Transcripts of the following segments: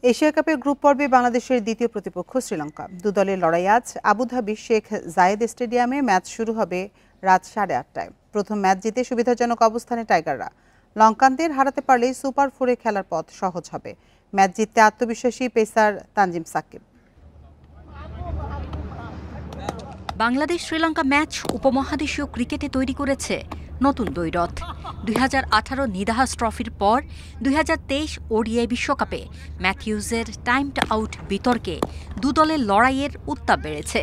Asia কাপের group পর্বে বাংলাদেশের দ্বিতীয় প্রতিপক্ষ শ্রীলঙ্কা। দুদলের লড়াই আজ আবুধাবির শেখ জায়েদ স্টেডিয়ামে। ম্যাচ শুরু হবে রাত 8:30টায়। প্রথম ম্যাচ জিতে সুবিধাজনক অবস্থানে টাইগাররা। লঙ্কানদের হারাতে পারলেই সুপার 4-এ খেলার পথ সহজ হবে। ম্যাচ জিততে আত্মবিশ্বাসী পেসার তানজিম সাকিব। বাংলাদেশ শ্রীলঙ্কা ম্যাচ উপমহাদেশীয় ক্রিকেটে তৈরি করেছে নতুন দ্বৈরথ। 2018 নিদাহাস ট্রফির পর 2023 ওডিআই বিশ্বকাপে ম্যাথিউজের টাইমড আউট বিতর্কে দুদলের লড়াইয়ের উত্তাপ বেড়েছে।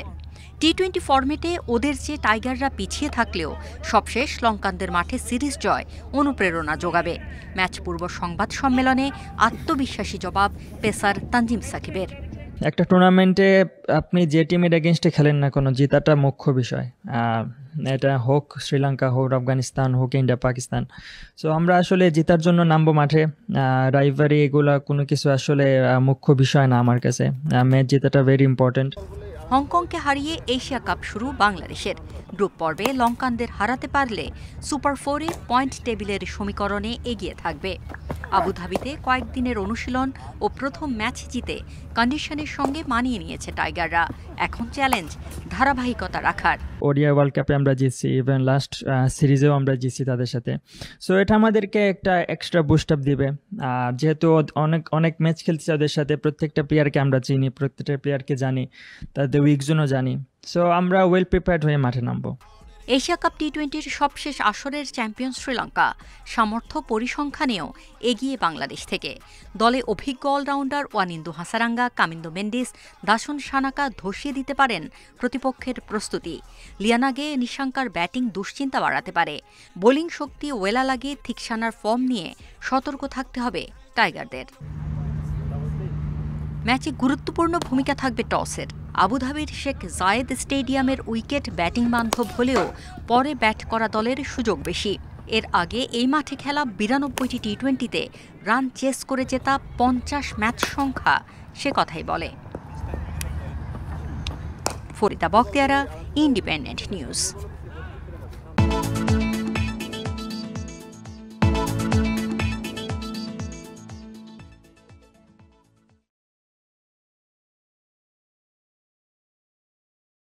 টি-20 ফরম্যাটে ওদের চেয়ে টাইগাররা পিছিয়ে থাকলেও সবশেষ লঙ্কানদের মাঠে সিরিজ জয় অনুপ্রেরণা যোগাবে। ম্যাচ পূর্ব সংবাদ সম্মেলনে আত্মবিশ্বাসী জবাব পেসার তানজিম সাকিবের। একটা টুর্নামেন্টে আপনি যে টিমের এগেনস্টে খেলেন না কোনো, জেতাটা মুখ্য বিষয়। এটা হোক শ্রীলঙ্কা, হোক আফগানিস্তান, হোক ইন্ডিয়া, পাকিস্তান। সো আমরা আসলে জেতার জন্য নামবো মাঠে। রাইভারি এগুলা কোনো কিছু আসলে মুখ্য বিষয় না আমার কাছে। ম্যাচ জেতাটা ভেরি ইম্পর্টেন্ট। হংকংকে হারিয়ে এশিয়া কাপ শুরু বাংলাদেশের। গ্রুপ পর্বে লঙ্কানদের হারাতে পারলে সুপার 4-এ পয়েন্ট টেবিলের সমীকরণে এগিয়ে থাকবে। আবুধাবিতে কয়েকদিনের অনুশীলন ও প্রথম ম্যাচ জিতে কন্ডিশনের সঙ্গে মানিয়ে নিয়েছে টাইগাররা। এখন চ্যালেঞ্জ ধারাবাহিকতা রাখার। ওডিআই ওয়ার্ল্ড কাপে আমরা জিতছি, ইভেন লাস্ট সিরিজেও আমরা জিতছি তাদের সাথে। সো এটা আমাদেরকে একটা এক্সট্রা বুস্ট আপ দিবে। আর যেহেতু অনেক ম্যাচ খেলছি ওদের সাথে, প্রত্যেকটা প্লেয়ারকে আমরা চিনি, প্রত্যেকটা প্লেয়ারকে জানি, তাদের উইকজনও জানি। সো আমরা ওয়েল প্রিপেয়ার্ড হয়ে মাঠে নামবো। এশিয়া কাপ টি-20-র সবশেষ আসরের চ্যাম্পিয়ন শ্রীলঙ্কা সামর্থ্য পরিসংখ্যানেও এগিয়ে বাংলাদেশ থেকে। দলে অভিজ্ঞ অলরাউন্ডার ওয়ানিন্দু হাসারাঙ্গা, কামিন্দো মেন্ডিস, দাসন সানাকা ধসিয়ে দিতে পারেন প্রতিপক্ষের প্রস্তুতি। লিয়ানাগে নিশাঙ্কার ব্যাটিং দুশ্চিন্তা বাড়াতে পারে। বোলিং শক্তি ওয়েলা লাগে থিকসানার ফর্ম নিয়ে সতর্ক থাকতে হবে টাইগারদের। ম্যাচে গুরুত্বপূর্ণ ভূমিকা থাকবে টসের। আবুধাবির শেখ জায়েদ স্টেডিয়ামের উইকেট ব্যাটিং বান্ধব হলেও পরে ব্যাট করা দলের সুযোগ বেশি। এর আগে এই মাঠে খেলা 92টি টি-20-তে রান চেস করে জেতা 50 ম্যাচ সংখ্যা সে কথাই বলে। Farida Bakhtiara, independent news.